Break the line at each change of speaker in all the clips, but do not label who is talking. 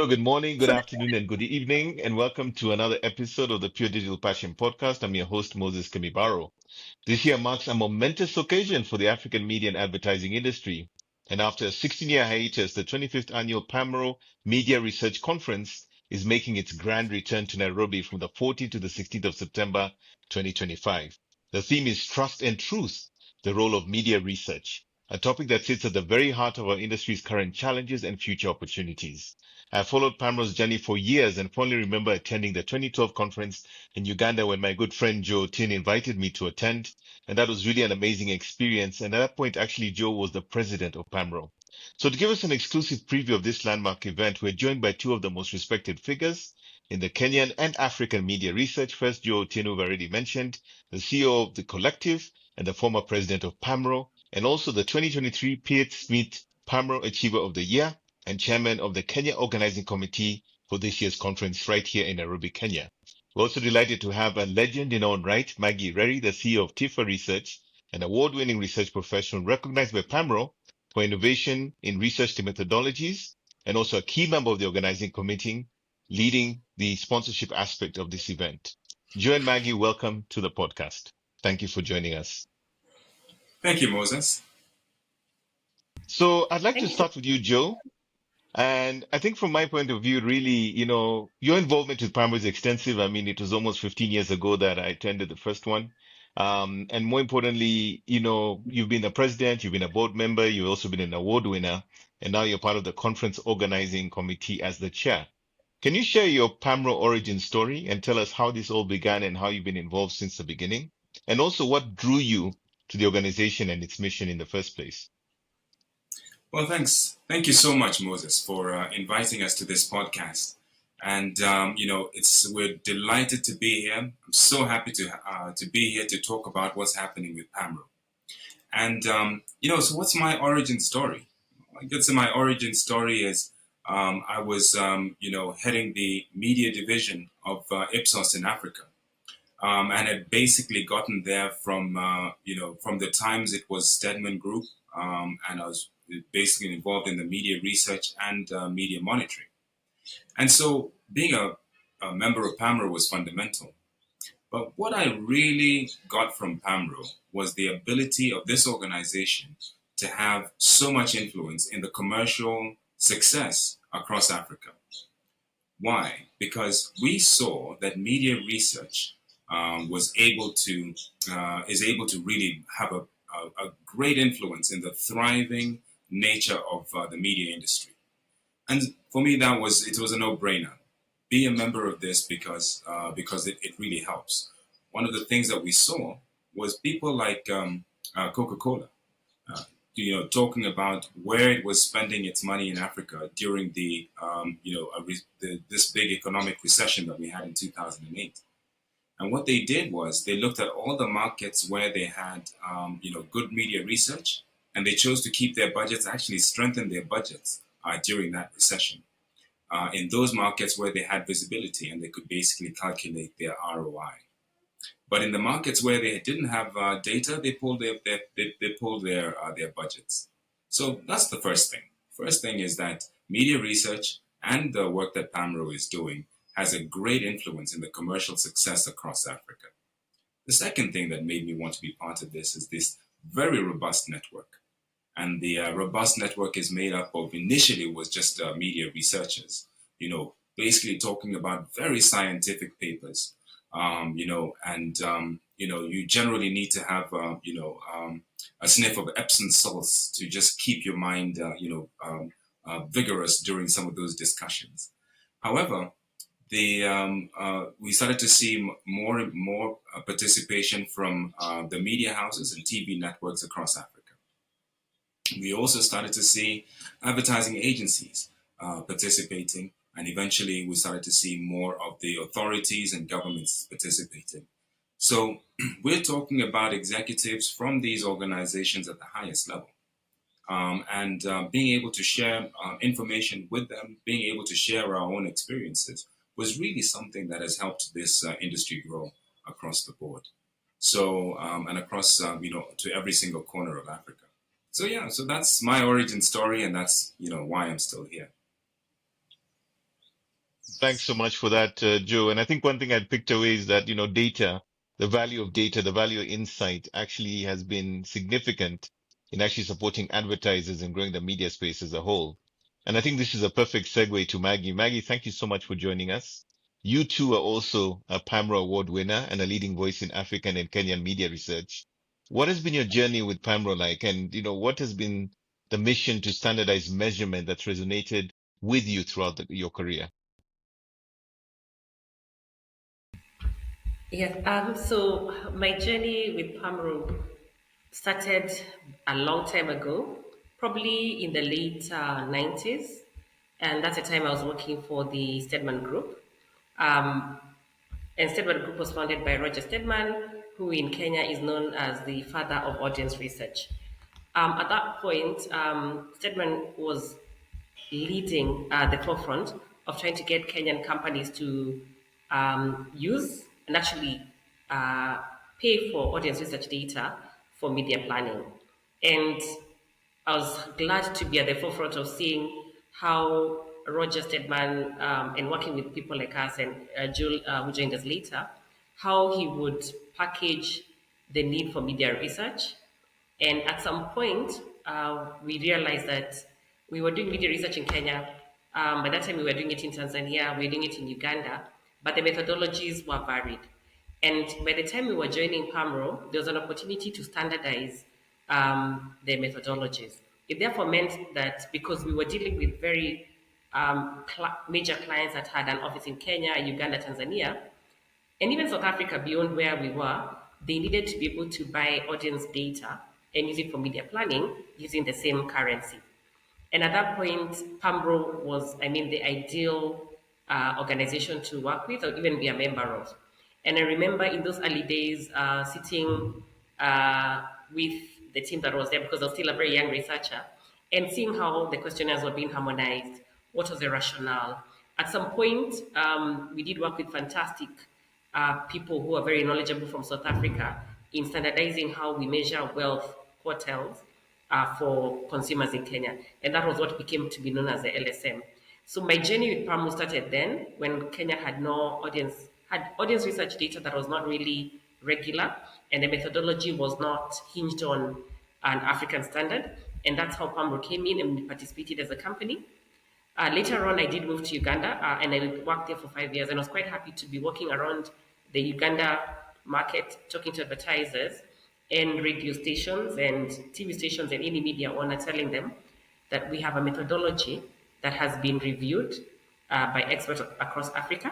Hello, good morning, good afternoon, and good evening, and welcome to another episode of the Pure Digital Passion Podcast. I'm your host, Moses Kimibaro. This year marks a momentous occasion for the African media and advertising industry. And after a 16-year hiatus, the 25th annual PAMRO Media Research Conference is making its grand return to Nairobi from the 14th to the 16th of September 2025. The theme is Trust and Truth, the role of media research, a topic that sits at the very heart of our industry's current challenges and future opportunities. I followed PAMRO's journey for years and fondly remember attending the 2012 conference in Uganda when my good friend Joe Otin invited me to attend. And that was really an amazing experience. And at that point, actually, Joe was the president of PAMRO. So to give us an exclusive preview of this landmark event, we're joined by two of the most respected figures in the Kenyan and African media research. First, Joe Otin, who I've already mentioned, the CEO of the Collective and the former president of PAMRO, and also the 2023 Piet Smith PAMRO Achiever of the Year and chairman of the Kenya Organizing Committee for this year's conference right here in Nairobi, Kenya. We're also delighted to have a legend in our own right, Maggie Ireri, the CEO of TIFA Research, an award-winning research professional recognized by PAMRO for innovation in research methodologies, and also a key member of the organizing committee leading the sponsorship aspect of this event. Joe and Maggie, welcome to the podcast. Thank you for joining us.
Thank you, Moses.
So I'd like to
Thank you.
start with you, Joe. And I think from my point of view, really, your involvement with PAMRO is extensive. I mean, it was almost 15 years ago that I attended the first one. And more importantly, you've been a president, you've been a board member, you've also been an award winner, and now you're part of the conference organizing committee as the chair. Can you share your PAMRO origin story and tell us how this all began and how you've been involved since the beginning? And also what drew you to the organization and its mission in the first place?
Well, thanks. Thank you so much, Moses, for inviting us to this podcast. And we're delighted to be here. I'm so happy to be here to talk about what's happening with PAMRO. And so what's my origin story? I guess my origin story is I was heading the media division of Ipsos in Africa, and had basically gotten there from the times it was Stedman Group, and I was basically involved in the media research and media monitoring. And so being a member of PAMRO was fundamental. But what I really got from PAMRO was the ability of this organization to have so much influence in the commercial success across Africa. Why? Because we saw that media research is able to really have a great influence in the thriving nature of the media industry. And for me, it was a no-brainer. Be a member of this because it really helps. One of the things that we saw was people like Coca-Cola, talking about where it was spending its money in Africa during this big economic recession that we had in 2008. And what they did was they looked at all the markets where they had good media research, and they chose to keep their budgets, actually strengthen their budgets during that recession. In those markets where they had visibility and they could basically calculate their ROI. But in the markets where they didn't have data, they pulled their budgets. So that's the first thing. First thing is that media research and the work that PAMRO is doing has a great influence in the commercial success across Africa. The second thing that made me want to be part of this is this very robust network. And the robust network is made up of, initially was just media researchers, basically talking about very scientific papers, you generally need to have, a sniff of Epsom salts to just keep your mind, vigorous during some of those discussions. However, we started to see more and more participation from the media houses and TV networks across Africa. We also started to see advertising agencies participating, and eventually we started to see more of the authorities and governments participating. So we're talking about executives from these organizations at the highest level, and being able to share information with them, being able to share our own experiences was really something that has helped this industry grow across the board. So, and across, to every single corner of Africa. So that's my origin story, and that's, why I'm still here.
Thanks so much for that, Joe. And I think one thing I picked away is that, data, the value of data, the value of insight actually has been significant in actually supporting advertisers and growing the media space as a whole. And I think this is a perfect segue to Maggie. Maggie, thank you so much for joining us. You too are also a PAMRO award winner and a leading voice in African and Kenyan media research. What has been your journey with PAMRO like? And, what has been the mission to standardize measurement that's resonated with you throughout your career?
Yes, so my journey with PAMRO started a long time ago, probably in the late 90s. And that's the time I was working for the Stedman Group. Um, and Stedman Group was founded by Roger Stedman, who in Kenya is known as the father of audience research. At that point, Stedman was leading the forefront of trying to get Kenyan companies to use and actually uh, pay for audience research data for media planning. And I was glad to be at the forefront of seeing how Roger Stedman and working with people like us and Jules, who joined us later, how he would package the need for media research. And at some point, we realized that we were doing media research in Kenya. By that time, we were doing it in Tanzania, we were doing it in Uganda, but the methodologies were varied. And by the time we were joining PAMRO, there was an opportunity to standardize the methodologies. It therefore meant that because we were dealing with very major clients that had an office in Kenya, Uganda, Tanzania, and even South Africa, beyond where we were, they needed to be able to buy audience data and use it for media planning using the same currency. And at that point, PAMRO was, the ideal organization to work with or even be a member of. And I remember in those early days sitting with the team that was there because I was still a very young researcher and seeing how the questionnaires were being harmonized, what was the rationale. At some point, we did work with fantastic people who are very knowledgeable from South Africa in standardizing how we measure wealth quartiles for consumers in Kenya. And that was what became to be known as the LSM. So my journey with PAMO started then when Kenya had no audience, had audience research data that was not really regular and the methodology was not hinged on an African standard. And that's how PAMRO came in and we participated as a company. Later on, I did move to Uganda and I worked there for 5 years. And I was quite happy to be walking around the Uganda market, talking to advertisers and radio stations and TV stations and any media owner, telling them that we have a methodology that has been reviewed by experts across Africa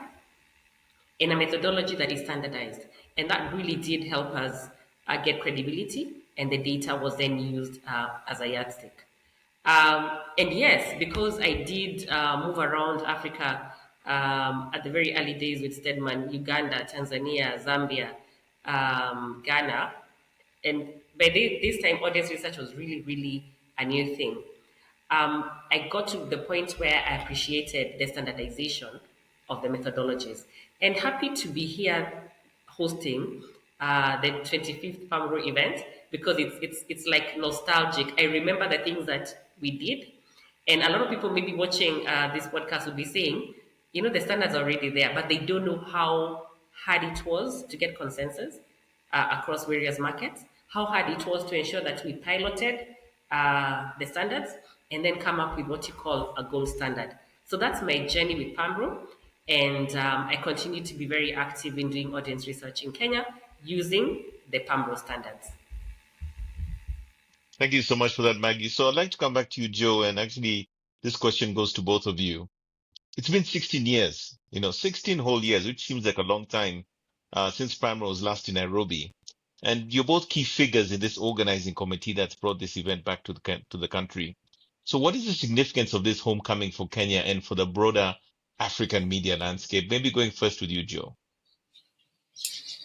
in a methodology that is standardized. And that really did help us get credibility, and the data was then used as a yardstick. And yes, because I did move around Africa at the very early days with Stedman, Uganda, Tanzania, Zambia, Ghana, and by this time, audience research was really, really a new thing. I got to the point where I appreciated the standardization of the methodologies. And happy to be here hosting the 25th PAMRO event because it's like nostalgic. I remember the things that we did. And a lot of people maybe watching this podcast will be saying, the standards are already there, but they don't know how hard it was to get consensus across various markets, how hard it was to ensure that we piloted the standards and then come up with what you call a gold standard. So that's my journey with PAMRO. And I continue to be very active in doing audience research in Kenya using the PAMRO standards.
Thank you so much for that, Maggie. So I'd like to come back to you, Joe, and actually this question goes to both of you. It's been 16 years, 16 whole years, which seems like a long time, since PAMRO was last in Nairobi. And you're both key figures in this organizing committee that's brought this event back to the country. So what is the significance of this homecoming for Kenya and for the broader African media landscape? Maybe going first with you, Joe.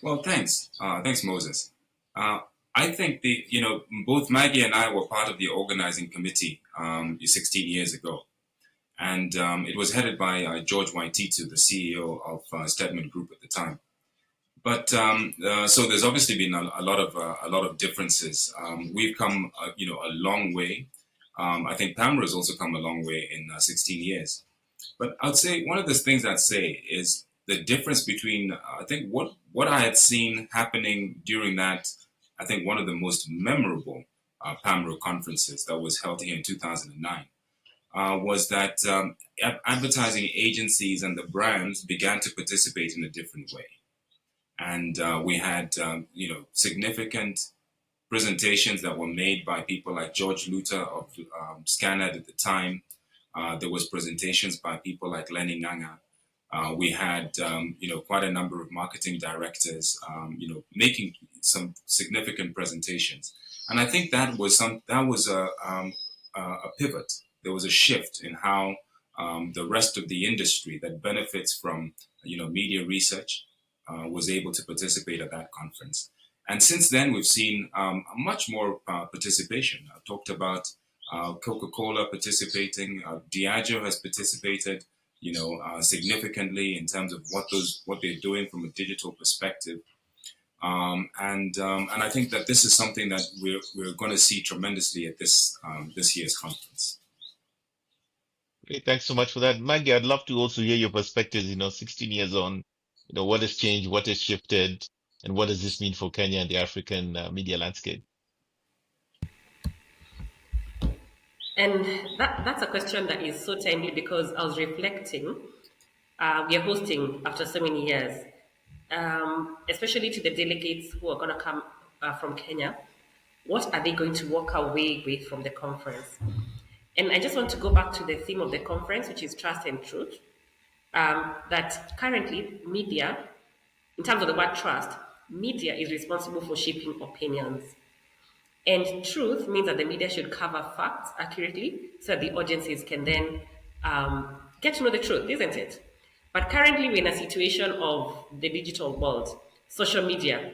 Well, thanks. Thanks, Moses. I think both Maggie and I were part of the organizing committee 16 years ago. And it was headed by George Waititu, the CEO of Stedman Group at the time. But so there's obviously been a lot of differences. We've come a long way. I think PAMRO has also come a long way in 16 years. But I'd say one of the things I'd say is the difference between I think what I had seen happening during that, I think one of the most memorable PAMRO conferences that was held here in 2009 was that advertising agencies and the brands began to participate in a different way. And we had significant presentations that were made by people like George Luther of Scanad at the time. There was presentations by people like Lenny Nganga. We had quite a number of marketing directors making some significant presentations, and I think that was a pivot. There was a shift in how the rest of the industry that benefits from media research was able to participate at that conference. And since then, we've seen much more participation. I talked about Coca-Cola participating. Diageo has participated, significantly in terms of what they're doing from a digital perspective. And I think that this is something that we're going to see tremendously at this year's conference.
Great, thanks so much for that. Maggie, I'd love to also hear your perspectives, 16 years on, what has changed, what has shifted, and what does this mean for Kenya and the African media landscape?
And that's a question that is so timely because I was reflecting. We are hosting after so many years, especially to the delegates who are going to come from Kenya. What are they going to walk away with from the conference? And I just want to go back to the theme of the conference, which is trust and truth. That currently media, in terms of the word trust, media is responsible for shaping opinions. And truth means that the media should cover facts accurately so that the audiences can then get to know the truth, isn't it? But currently, we're in a situation of the digital world, social media.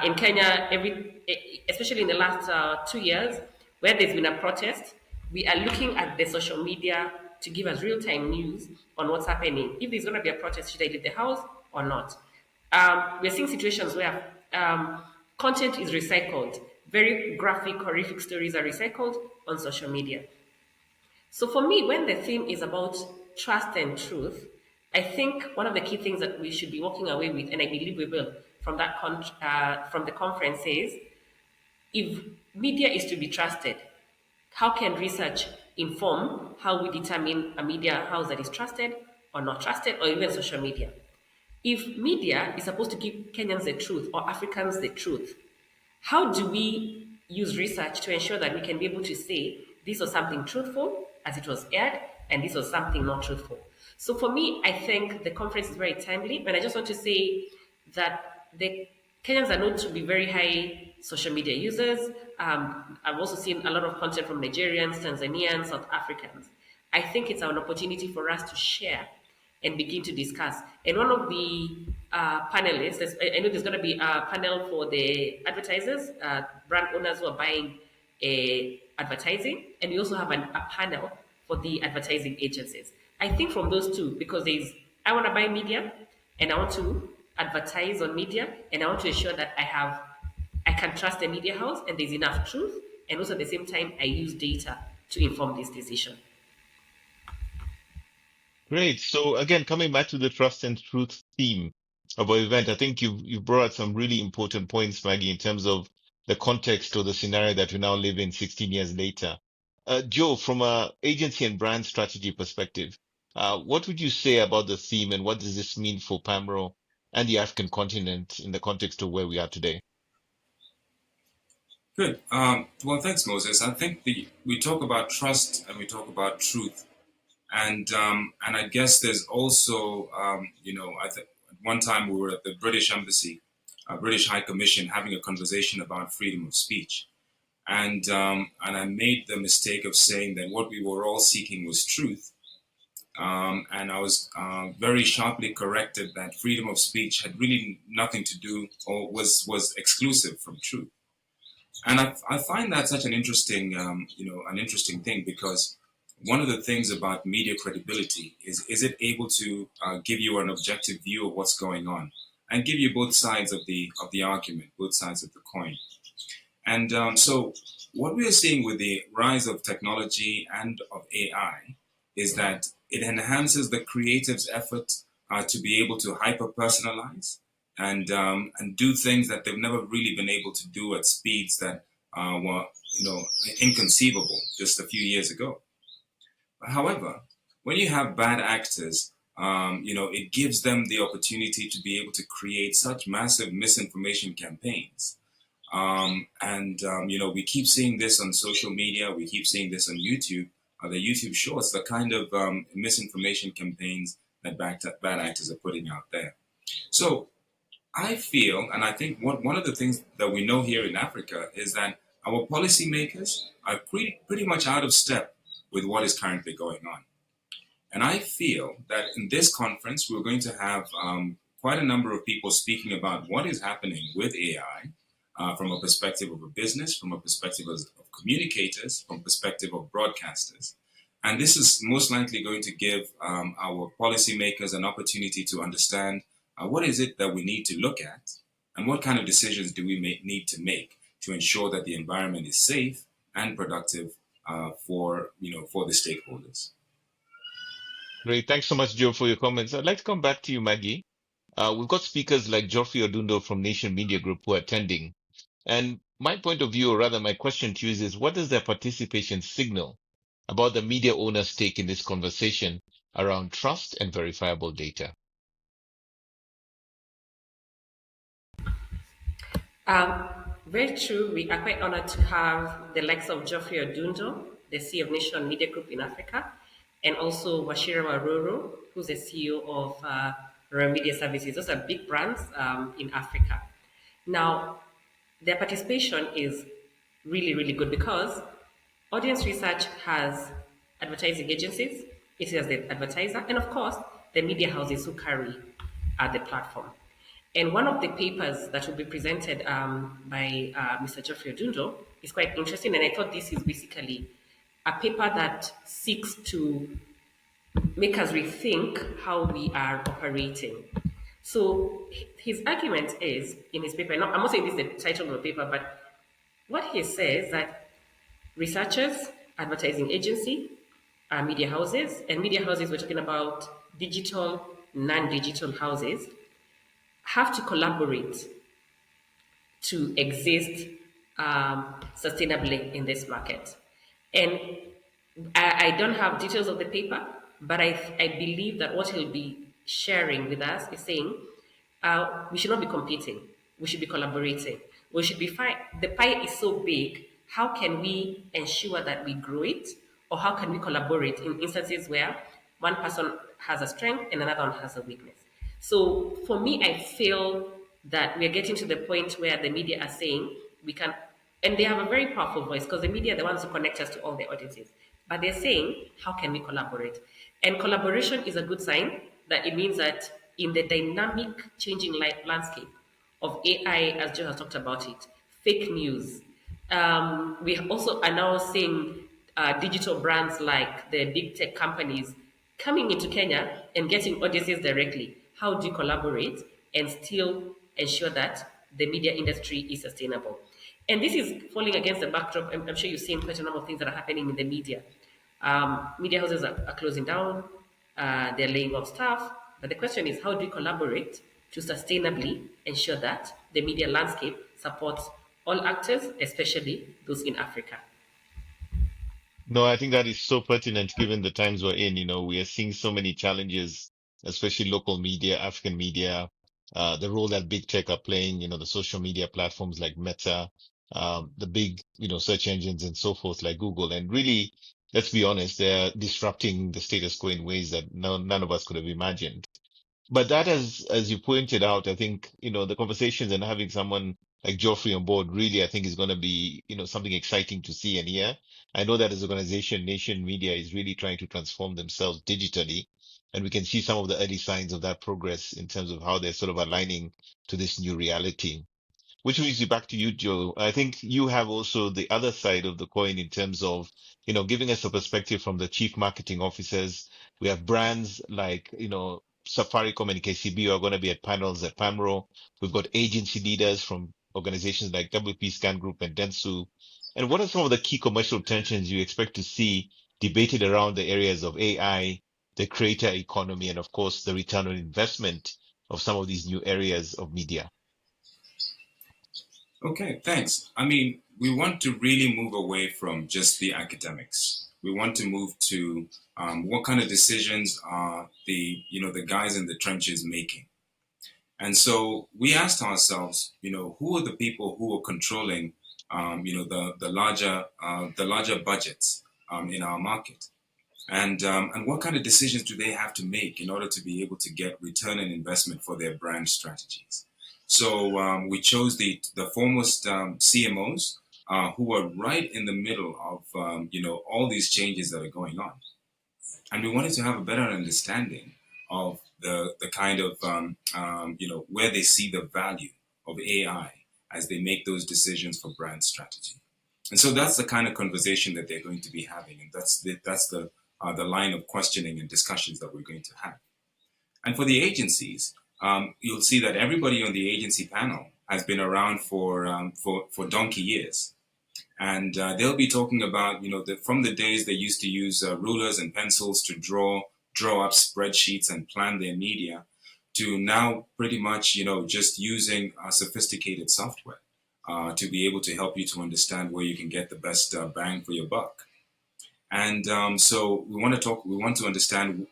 In Kenya, especially in the last 2 years, where there's been a protest, we are looking at the social media to give us real-time news on what's happening. If there's going to be a protest, should I leave the house or not? We're seeing situations where content is recycled. Very graphic, horrific stories are recycled on social media. So for me, when the theme is about trust and truth, I think one of the key things that we should be walking away with, and I believe we will, from from the conference is, if media is to be trusted, how can research inform how we determine a media house that is trusted or not trusted, or even social media? If media is supposed to give Kenyans the truth or Africans the truth, how do we use research to ensure that we can be able to say this was something truthful as it was aired and this was something not truthful? So for me, I think the conference is very timely, but I just want to say that the Kenyans are known to be very high social media users. I've also seen a lot of content from Nigerians, Tanzanians, South Africans. I think it's an opportunity for us to share and begin to discuss. And one of the panelists, I know there's going to be a panel for the advertisers, brand owners who are buying advertising, and we also have a panel for the advertising agencies. I think from those two, because I want to buy media, and I want to advertise on media, and I want to ensure that I can trust the media house, and there's enough truth, and also at the same time, I use data to inform this decision.
Great. So again, coming back to the trust and truth theme of our event, I think you've brought out some really important points, Maggie, in terms of the context or the scenario that we now live in 16 years later. Joe, from a agency and brand strategy perspective, what would you say about the theme and what does this mean for PAMRO and the African continent in the context of where we are today?
Good. Well, thanks, Moses. I think we talk about trust and we talk about truth. And I guess there's also, I think at one time we were at the British Embassy, British High Commission, having a conversation about freedom of speech. And I made the mistake of saying that what we were all seeking was truth. And I was very sharply corrected that freedom of speech had really nothing to do or was exclusive from truth. And I find that such an interesting, an interesting thing, because one of the things about media credibility is it able to give you an objective view of what's going on and give you both sides of the argument, both sides of the coin. And so what we are seeing with the rise of technology and of AI is that It enhances the creative's effort to be able to hyper personalize and do things that they've never really been able to do at speeds that were inconceivable just a few years ago. However, when you have bad actors, it gives them the opportunity to be able to create such massive misinformation campaigns. We keep seeing this on social media. We keep seeing this on YouTube, the YouTube Shorts, the kind of misinformation campaigns that bad actors are putting out there. So I feel, and I think one of the things that we know here in Africa is that our policymakers are pretty much out of step with what is currently going on. And I feel that in this conference, we're going to have quite a number of people speaking about what is happening with AI from a perspective of a business, from a perspective of communicators, from a perspective of broadcasters. And this is most likely going to give our policymakers an opportunity to understand what is it that we need to look at and what kind of decisions do we need to make to ensure that the environment is safe and productive for the stakeholders.
Great. Thanks so much, Joe, for your comments. I'd like to come back to you, Maggie. We've got speakers like Geoffrey Odundo from Nation Media Group who are attending. And my point of view, or rather my question to you is what does their participation signal about the media owner's stake in this conversation around trust and verifiable data?
Very true. We are quite honored to have the likes of Geoffrey Odundo, the CEO of Nation Media Group in Africa, and also Wachira Waruru, who's the CEO of Royal Media Services. Those are big brands in Africa. Now, their participation is really, really good because audience research has advertising agencies, it has the advertiser, and of course, the media houses who carry the platform. And one of the papers that will be presented by Mr. Geoffrey Odundo is quite interesting, and I thought this is basically a paper that seeks to make us rethink how we are operating. So his argument is in his paper, I'm not saying this is the title of the paper, but what he says that researchers, advertising agency, media houses, and media houses, we're talking about digital, non-digital houses, have to collaborate to exist sustainably in this market. And I don't have details of the paper, but I believe that what he'll be sharing with us is saying we should not be competing. We should be collaborating. We should be fine. The pie is so big. How can we ensure that we grow it? Or how can we collaborate in instances where one person has a strength and another one has a weakness? So for me, I feel that we're getting to the point where the media are saying we can, and they have a very powerful voice because the media are the ones who connect us to all the audiences. But they're saying, how can we collaborate? And collaboration is a good sign that it means that in the dynamic changing landscape of AI, as Joe has talked about it, fake news. We also are now seeing digital brands like the big tech companies coming into Kenya and getting audiences directly. How do you collaborate and still ensure that the media industry is sustainable? And this is falling against the backdrop. I'm sure you've seen quite a number of things that are happening in the media. Media houses are closing down, they're laying off staff. But the question is, how do you collaborate to sustainably ensure that the media landscape supports all actors, especially those in Africa?
No, I think that is so pertinent given the times we're in. We are seeing so many challenges, especially local media, African media, the role that big tech are playing, the social media platforms like Meta, the big, search engines and so forth like Google. And really, let's be honest, they're disrupting the status quo in ways that none of us could have imagined. But that, as you pointed out, I think, the conversations and having someone like Geoffrey on board really, I think is going to be, something exciting to see and hear. I know that as an organization, Nation Media is really trying to transform themselves digitally. And we can see some of the early signs of that progress in terms of how they're sort of aligning to this new reality. Which brings you back to you, Joe. I think you have also the other side of the coin in terms of, giving us a perspective from the chief marketing officers. We have brands like, Safaricom and KCB are going to be at panels at PAMRO. We've got agency leaders from organizations like WP Scan Group and Dentsu. And what are some of the key commercial tensions you expect to see debated around the areas of AI, the creator economy, and of course, the return on investment of some of these new areas of media?
Okay, thanks. I mean, we want to really move away from just the academics. We want to move to what kind of decisions are the guys in the trenches making. And so we asked ourselves, who are the people who are controlling, the larger budgets in our market, and what kind of decisions do they have to make in order to be able to get return on investment for their brand strategies. So we chose the foremost CMOs who are right in the middle of all these changes that are going on, and we wanted to have a better understanding of the kind of where they see the value of AI as they make those decisions for brand strategy. And so that's the kind of conversation that they're going to be having, and that's the line of questioning and discussions that we're going to have. And for the agencies, you'll see that everybody on the agency panel has been around for donkey years. And they'll be talking about, from the days they used to use rulers and pencils to draw up spreadsheets and plan their media, to now pretty much, just using sophisticated software to be able to help you to understand where you can get the best bang for your buck. And so we want to understand,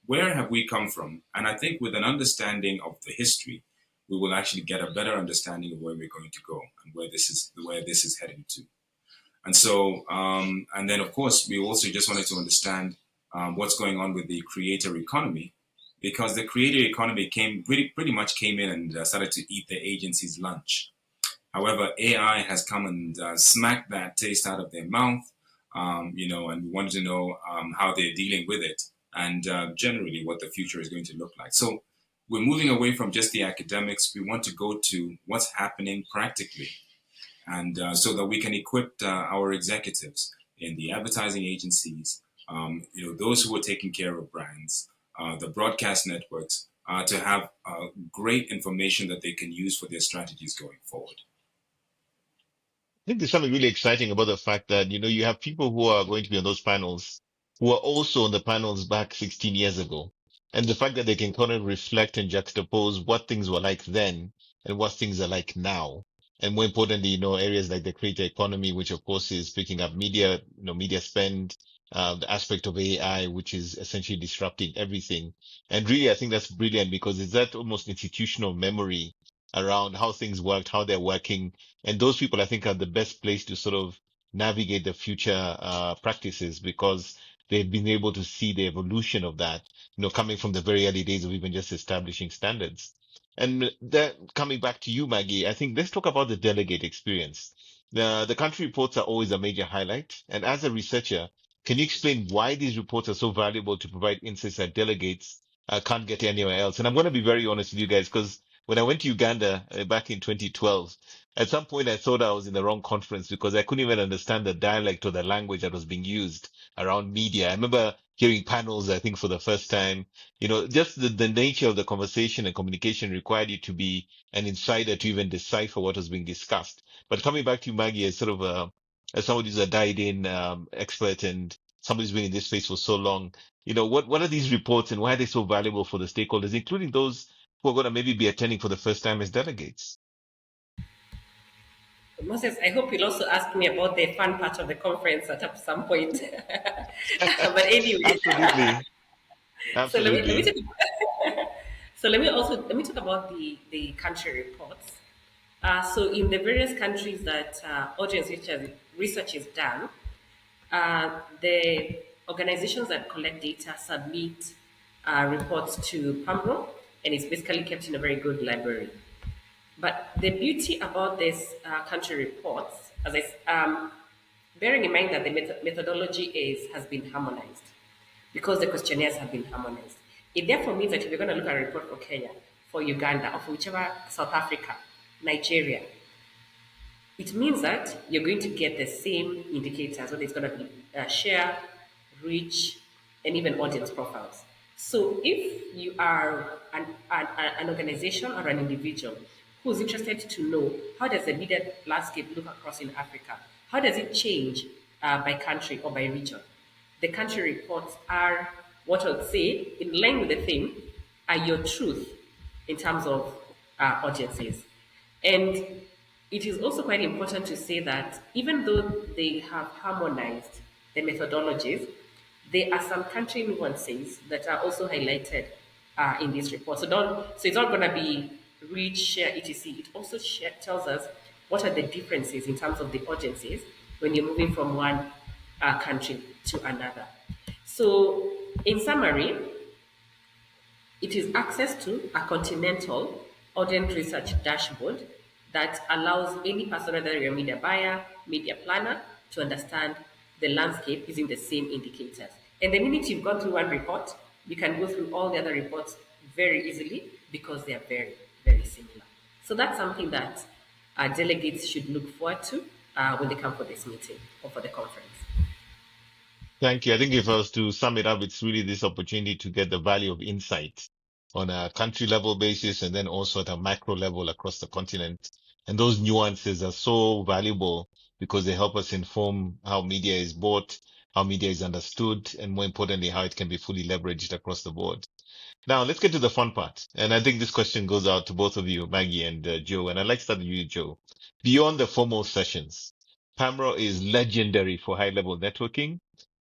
where have we come from? And I think with an understanding of the history, we will actually get a better understanding of where we're going to go and where this is heading to. And so, and then of course, we also just wanted to understand what's going on with the creator economy, because the creator economy pretty much came in and started to eat the agency's lunch. However, AI has come and smacked that taste out of their mouth, and we wanted to know how they're dealing with it, and generally what the future is going to look like. So we're moving away from just the academics. We want to go to what's happening practically, and so that we can equip our executives in the advertising agencies, those who are taking care of brands, the broadcast networks, to have great information that they can use for their strategies going forward.
I think there's something really exciting about the fact that, you have people who are going to be on those panels who are also on the panels back 16 years ago. And the fact that they can kind of reflect and juxtapose what things were like then and what things are like now. And more importantly, areas like the creator economy, which of course is picking up media, media spend, the aspect of AI, which is essentially disrupting everything. And really, I think that's brilliant because it's that almost institutional memory around how things worked, how they're working, and those people, I think, are the best place to sort of navigate the future practices because they've been able to see the evolution of that, coming from the very early days of even just establishing standards. And then coming back to you, Maggie, I think let's talk about the delegate experience. The country reports are always a major highlight. And as a researcher, can you explain why these reports are so valuable to provide insights that delegates can't get anywhere else? And I'm going to be very honest with you guys because when I went to Uganda back in 2012, at some point I thought I was in the wrong conference because I couldn't even understand the dialect or the language that was being used around media. I remember hearing panels, I think, for the first time. Just the nature of the conversation and communication required you to be an insider to even decipher what was being discussed. But coming back to you, Maggie, as sort of as somebody who's a dyed-in expert and somebody who's been in this space for so long, what are these reports and why are they so valuable for the stakeholders, including those who are going to maybe be attending for the first time as delegates?
Moses, I hope you'll also ask me about the fun part of the conference at some point. But anyway,
Absolutely.
so let me
Absolutely.
talk, let me talk about the country reports. So in the various countries that audience research is done, the organizations that collect data submit reports to PAMRO, and it's basically kept in a very good library. But the beauty about this country reports, bearing in mind that the methodology has been harmonized because the questionnaires have been harmonized. It therefore means that if you're going to look at a report for Kenya, for Uganda, or for whichever, South Africa, Nigeria, it means that you're going to get the same indicators, whether it's going to be share, reach, and even audience profiles. So if you are an organization or an individual who's interested to know how does the media landscape look across in Africa, how does it change by country or by region, the country reports are what I would say, in line with the theme, are your truth in terms of audiences. And it is also quite important to say that even though they have harmonized the methodologies, there are some country nuances that are also highlighted in this report. So it's not going to be read, share, etc. It also tells us what are the differences in terms of the audiences when you're moving from one country to another. So, in summary, it is access to a continental audience research dashboard that allows any person, whether you're a media buyer, media planner, to understand the landscape using the same indicators. And the minute you've gone through one report, you can go through all the other reports very easily because they are very, very similar. So that's something that delegates should look forward to when they come for this meeting or for the conference.
Thank you. I think if I was to sum it up, it's really this opportunity to get the value of insight on a country level basis and then also at a macro level across the continent. And those nuances are so valuable because they help us inform how media is bought, how media is understood, and more importantly, how it can be fully leveraged across the board. Now, let's get to the fun part. And I think this question goes out to both of you, Maggie and Joe. And I'd like to start with you, Joe. Beyond the formal sessions, PAMRO is legendary for high level networking,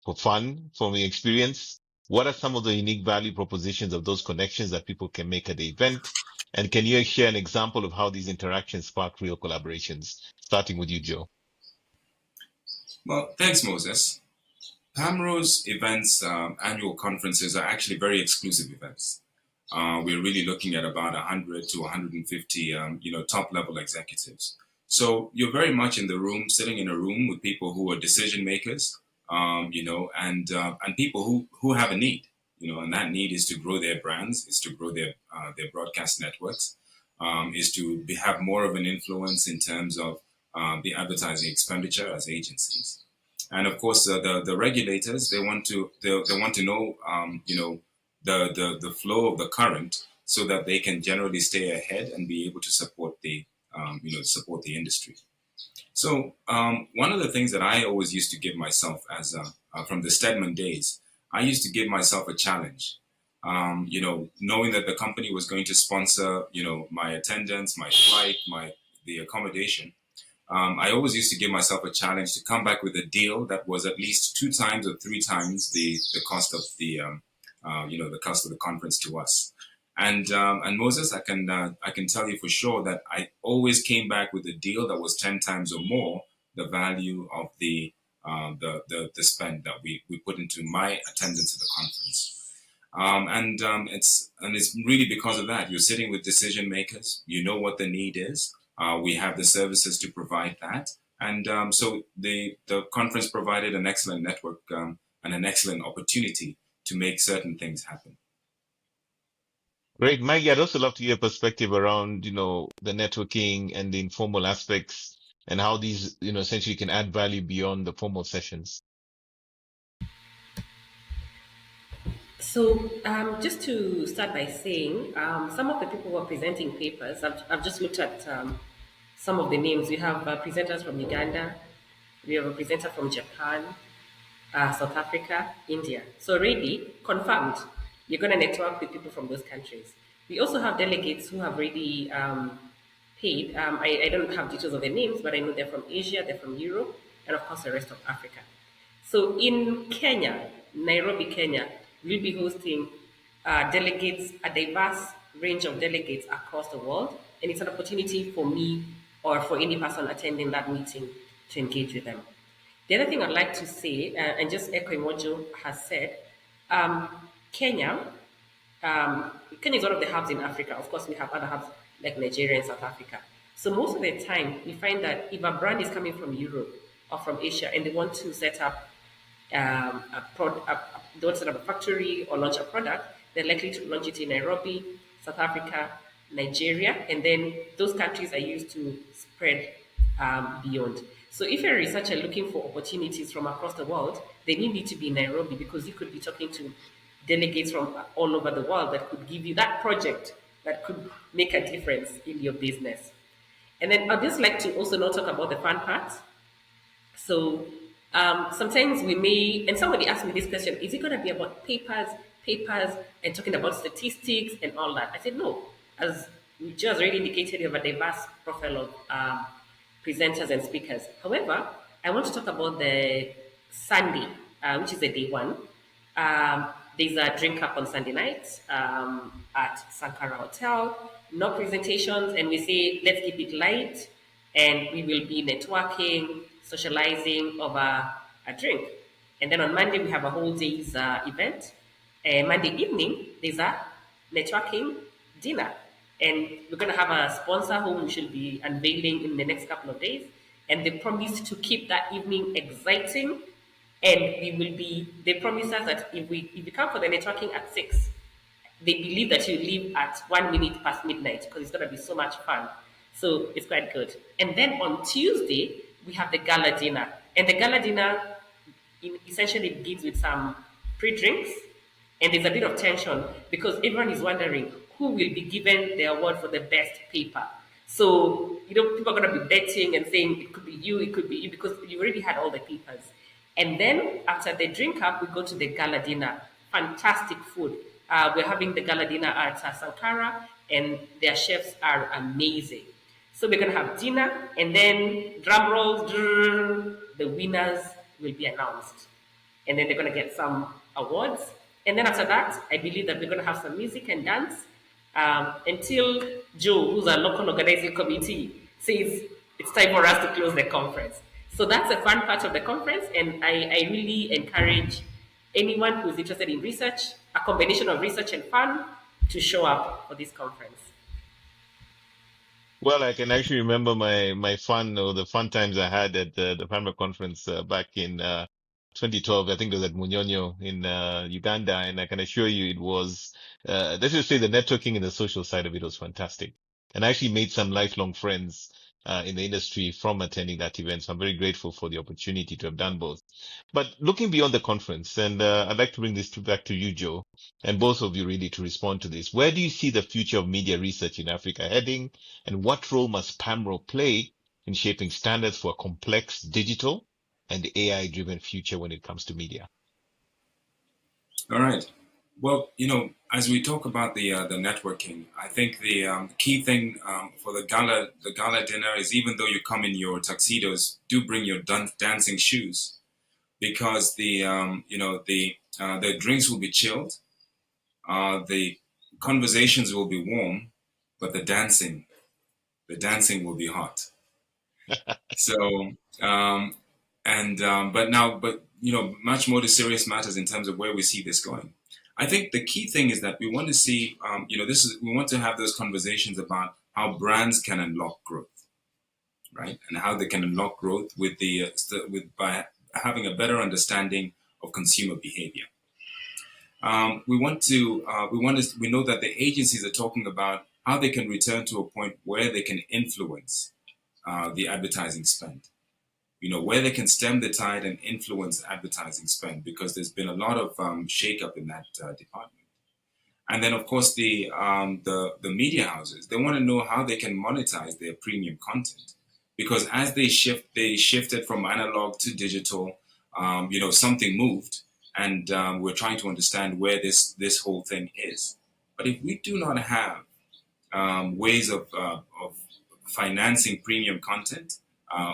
for fun, from your experience. What are some of the unique value propositions of those connections that people can make at the event? And can you share an example of how these interactions spark real collaborations? Starting with you, Joe.
Well, thanks, Moses. PAMRO's events, annual conferences, are actually very exclusive events. We're really looking at about 100 to 150, top level executives. So you're very much in the room, sitting in a room with people who are decision makers, and people who have a need, and that need is to grow their brands, is to grow their broadcast networks, is to have more of an influence in terms of the advertising expenditure as agencies. And of course, the regulators, they want to know the flow of the current so that they can generally stay ahead and be able to support the industry. So one of the things that I always used to give myself from the Stedman days, I used to give myself a challenge. Knowing that the company was going to sponsor, my attendance, my flight, the accommodation. I always used to give myself a challenge to come back with a deal that was at least 2 times or 3 times the cost of the cost of the conference to us. And Moses, I can tell you for sure that I always came back with a deal that was 10 times or more the value of the spend that we put into my attendance at the conference. It's really because of that. You're sitting with decision makers. You know what the need is. We have the services to provide that. And so the conference provided an excellent network and an excellent opportunity to make certain things happen.
Great. Maggie, I'd also love to hear your perspective around, the networking and the informal aspects and how these, essentially can add value beyond the formal sessions.
So, just to start by saying, some of the people who are presenting papers, I've just looked at some of the names. We have presenters from Uganda, we have a presenter from Japan, South Africa, India. So, already confirmed, you're going to network with people from those countries. We also have delegates who have already paid. I don't have details of their names, but I know they're from Asia, they're from Europe, and of course, the rest of Africa. So in Kenya, Nairobi, Kenya, we'll be hosting delegates, a diverse range of delegates across the world. And it's an opportunity for me or for any person attending that meeting to engage with them. The other thing I'd like to say, and just echoing what Joe has said, Kenya, Kenya is one of the hubs in Africa. Of course, we have other hubs like Nigeria and South Africa. So most of the time, we find that if a brand is coming from Europe or from Asia and they want to set up they want to set up a factory or launch a product, they're likely to launch it in Nairobi, South Africa, Nigeria, and then those countries are used to spread beyond. So if you're a researcher looking for opportunities from across the world, they need to be in Nairobi because you could be talking to delegates from all over the world that could give you that project that could make a difference in your business. And then I'd just like to also not talk about the fun part. So Sometimes we may, and somebody asked me this question: is it going to be about papers, and talking about statistics and all that? I said no. As we just already indicated, you have a diverse profile of presenters and speakers. However, I want to talk about the Sunday, which is the day one. There's a drink up on Sunday night at Sankara Hotel. No presentations, and we say let's keep it light, and we will be networking, socializing over a drink. And then on Monday we have a whole day's event. Monday evening there's a networking dinner, and we're going to have a sponsor whom we should be unveiling in the next couple of days. And they promised to keep that evening exciting, and we will be. They promised us that if we come for the networking at 6, they believe that you leave at 1 minute past midnight because it's going to be so much fun. So it's quite good. And then on Tuesday, we have the gala dinner. And the gala dinner essentially begins with some pre drinks. And there's a bit of tension because everyone is wondering who will be given the award for the best paper. So, people are going to be betting and saying it could be you, it could be you, because you already had all the papers. And then after the drink up, we go to the gala dinner. Fantastic food. We're having the gala dinner at Sankara, and their chefs are amazing. So we're going to have dinner, and then drum rolls, the winners will be announced. And then they're going to get some awards. And then after that, I believe that we're going to have some music and dance until Joe, who's our local organizing committee, says it's time for us to close the conference. So that's a fun part of the conference, and I really encourage anyone who's interested in research, a combination of research and fun, to show up for this conference.
Well, I can actually remember my fun or the fun times I had at the PAMRO conference back in 2012. I think it was at Munyonyo in Uganda, and I can assure you it was, let's just say the networking and the social side of it was fantastic. And I actually made some lifelong friends in the industry from attending that event. So I'm very grateful for the opportunity to have done both. But looking beyond the conference, and I'd like to bring this back to you, Joe, and both of you really to respond to this. Where do you see the future of media research in Africa heading? And what role must PAMRO play in shaping standards for a complex digital and AI-driven future when it comes to media?
All right. Well, as we talk about the networking, I think the key thing for the gala dinner is, even though you come in your tuxedos, do bring your dancing shoes, because the drinks will be chilled, the conversations will be warm, but the dancing will be hot. So, much more to serious matters in terms of where we see this going. I think the key thing is that we want to see, we want to have those conversations about how brands can unlock growth, right? And how they can unlock growth by having a better understanding of consumer behavior. We know that the agencies are talking about how they can return to a point where they can influence the advertising spend. Where they can stem the tide and influence advertising spend, because there's been a lot of shakeup in that department. And then, of course, the media houses, they want to know how they can monetize their premium content, because as they shifted from analog to digital. Something moved, and we're trying to understand where this whole thing is. But if we do not have ways of financing premium content,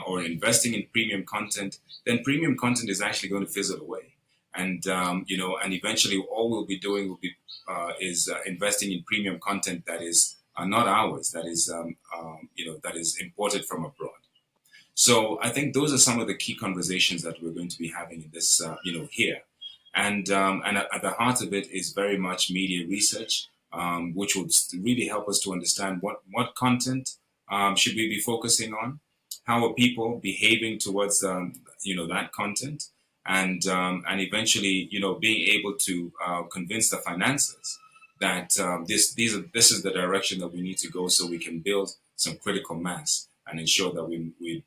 or investing in premium content, then premium content is actually going to fizzle away. And and eventually, all we'll be doing will be is investing in premium content that is not ours, that is imported from abroad. So I think those are some of the key conversations that we're going to be having in this, here. And at the heart of it is very much media research, which would really help us to understand what content should we be focusing on, how are people behaving towards that content, and eventually being able to convince the financiers that this is the direction that we need to go, so we can build some critical mass and ensure that we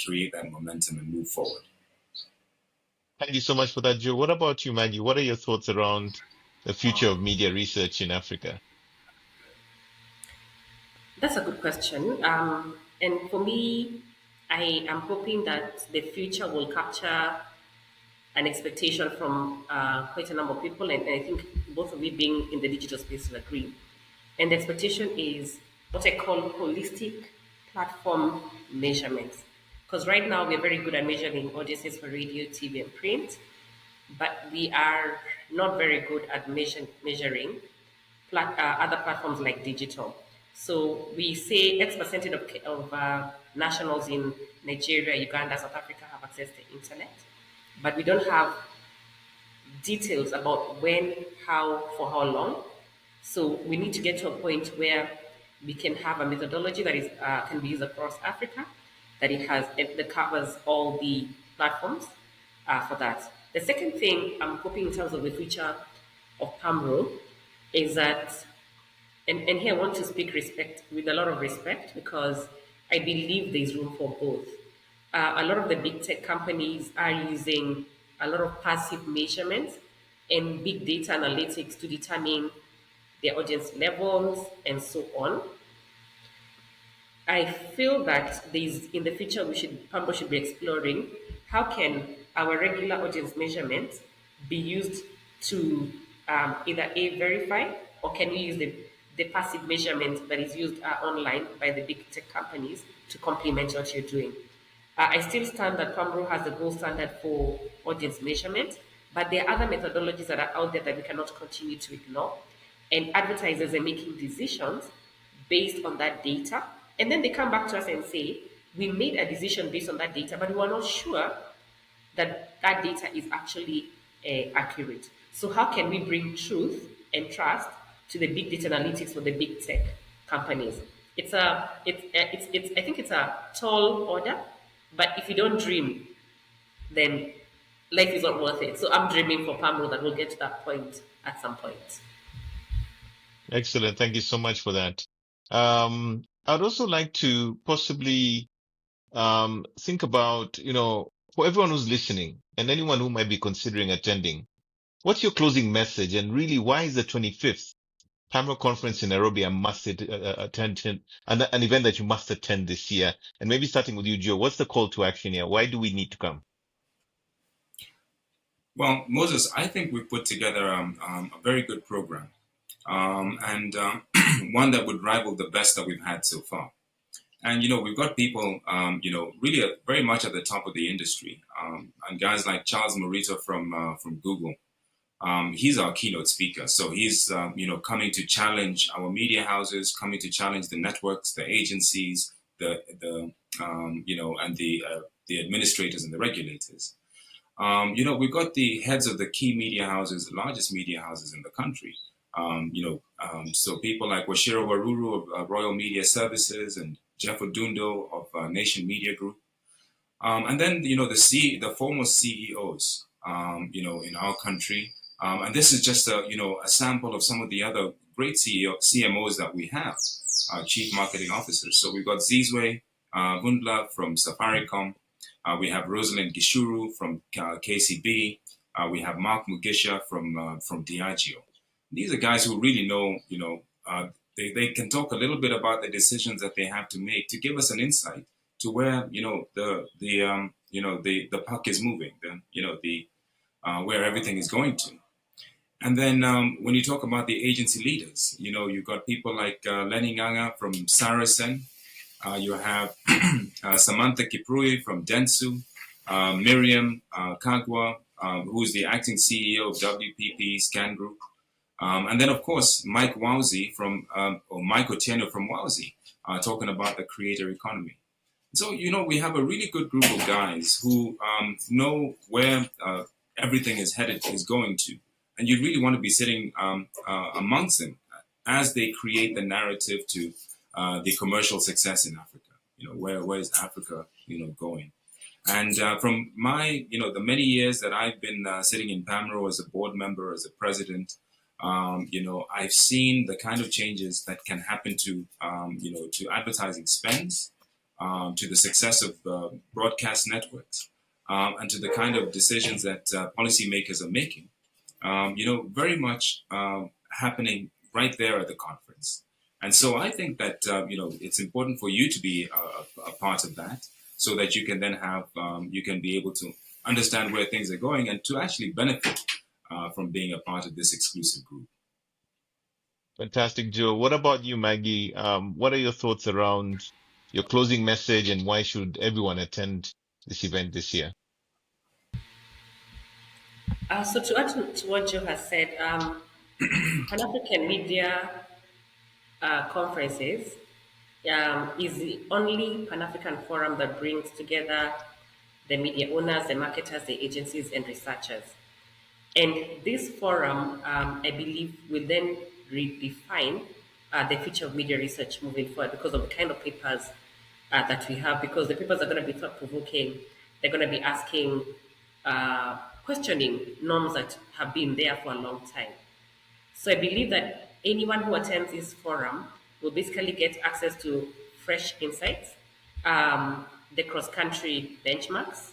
create that momentum and move forward.
Thank you so much for that, Joe. What about you, Maggie? What are your thoughts around the future of media research in Africa?
That's a good question. And for me, I am hoping that the future will capture an expectation from quite a number of people, and I think both of you being in the digital space will agree. And the expectation is what I call holistic platform measurements. Because right now we're very good at measuring audiences for radio, TV, and print, but we are not very good at measuring other platforms like digital. So we say X percentage of nationals in Nigeria, Uganda, South Africa have access to internet, but we don't have details about when, how, for how long. So we need to get to a point where we can have a methodology that is can be used across Africa, that covers all the platforms for that. The second thing I'm hoping in terms of the future of PAMRO is that, and here I want to speak respect with a lot of respect because I believe there's room for both. A lot of the big tech companies are using a lot of passive measurements and big data analytics to determine their audience levels and so on. I feel that there's in the future PAMBO should be exploring how can our regular audience measurements be used to either A, verify, or can we use the passive measurement that is used online by the big tech companies to complement what you're doing. I still stand that PAMRO has the gold standard for audience measurement, but there are other methodologies that are out there that we cannot continue to ignore. And advertisers are making decisions based on that data. And then they come back to us and say, we made a decision based on that data, but we are not sure that that data is actually accurate. So how can we bring truth and trust to the big data analytics for the big tech companies? It's I think it's a tall order, but if you don't dream, then life is not worth it. So I'm dreaming for Pamro that we'll get to that point at some point.
Excellent. Thank you so much for that. I'd also like to possibly think about, for everyone who's listening and anyone who might be considering attending, what's your closing message? And really, why is the 25th PAMRO conference in Nairobi a must attend, an event that you must attend this year? And maybe starting with you, Joe, what's the call to action here? Why do we need to come?
Well, Moses, I think we put together a very good program, and one that would rival the best that we've had so far. And we've got people, really very much at the top of the industry, and guys like Charles Morita from Google. He's our keynote speaker, so he's coming to challenge our media houses, coming to challenge the networks, the agencies, the and the administrators and the regulators. We've got the heads of the key media houses, the largest media houses in the country. So people like Washiro Waruru of Royal Media Services and Jeff Odundo of Nation Media Group. And then, the foremost CEOs, in our country. And this is just a sample of some of the other great CMOs that we have, Chief Marketing Officers. So we've got Zizwe Hundla from Safaricom. We have Rosalind Gishuru from KCB. We have Mark Mugisha from Diageo. These are guys who really know, they can talk a little bit about the decisions that they have to make to give us an insight to where the puck is moving, where everything is going to. And then when you talk about the agency leaders, you've got people like Lenny Nganga from Saracen. You have Samantha Kiprui from Dentsu, Miriam Kagwa, who's the acting CEO of WPP Scan Group. And then, of course, Mike Wowsy or Mike Otieno from Wowsy, talking about the creator economy. So, we have a really good group of guys who know where everything is going to. And you really want to be sitting amongst them as they create the narrative to the commercial success in Africa. Where is Africa, going? And from my, the many years that I've been sitting in PAMRO as a board member, as a president, I've seen the kind of changes that can happen to advertising spends, to the success of broadcast networks, and to the kind of decisions that policymakers are making, very much happening right there at the conference. And so I think that, it's important for you to be a part of that. so that you can then have, you can be able to understand where things are going and to actually benefit from being a part of this exclusive group.
Fantastic, Joe. What about you, Maggie? What are your thoughts around your closing message and why should everyone attend this event this year?
So to add to what Joe has said, Pan African Media Conferences is the only Pan African forum that brings together the media owners, the marketers, the agencies, and researchers. And this forum, I believe, will then redefine the future of media research moving forward because of the kind of papers that we have, because the papers are going to be thought provoking. They're going to be asking, questioning norms that have been there for a long time. So I believe that anyone who attends this forum will basically get access to fresh insights, the cross-country benchmarks,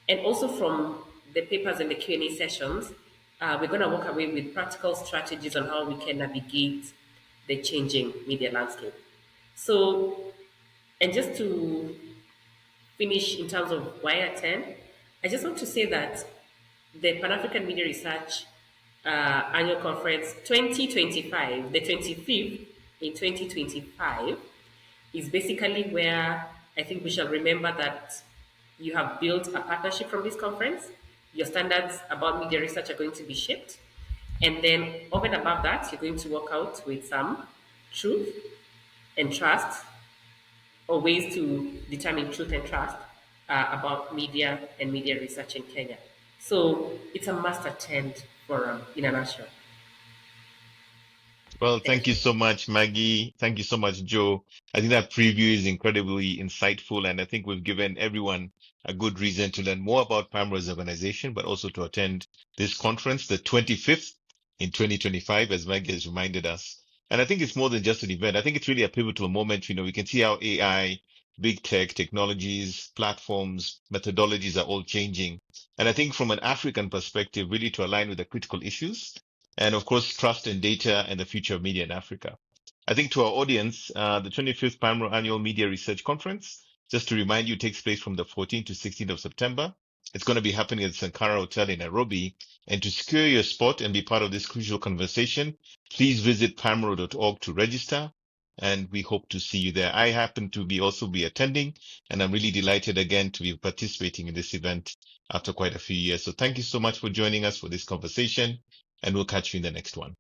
and also from the papers and the Q&A sessions, we're going to walk away with practical strategies on how we can navigate the changing media landscape. So, and just to finish in terms of why I attend, I just want to say that the Pan African Media Research Annual Conference 2025, the 25th in 2025, is basically where I think we shall remember that you have built a partnership from this conference. Your standards about media research are going to be shaped. And then over and above that, you're going to work out with some truth and trust, or ways to determine truth and trust about media and media research in Kenya. So it's a must attend forum in a nutshell.
Well,
Thank
thank you
you.
so much, Maggie. Thank you so much, Joe. I think that preview is incredibly insightful, and I think we've given everyone a good reason to learn more about PAMRO's organization, but also to attend this conference, the 25th in 2025, as Maggie has reminded us. And I think it's more than just an event. I think it's really a pivotal moment. We can see how AI, big tech, technologies, platforms, methodologies are all changing. And I think from an African perspective, really to align with the critical issues and of course, trust in data and the future of media in Africa. I think to our audience, the 25th PAMRO Annual Media Research Conference, just to remind you, takes place from the 14th to 16th of September. It's going to be happening at the Sankara Hotel in Nairobi. And to secure your spot and be part of this crucial conversation, please visit pamro.org to register. And we hope to see you there. I happen to also be attending, and I'm really delighted again to be participating in this event after quite a few years. So thank you so much for joining us for this conversation, and we'll catch you in the next one.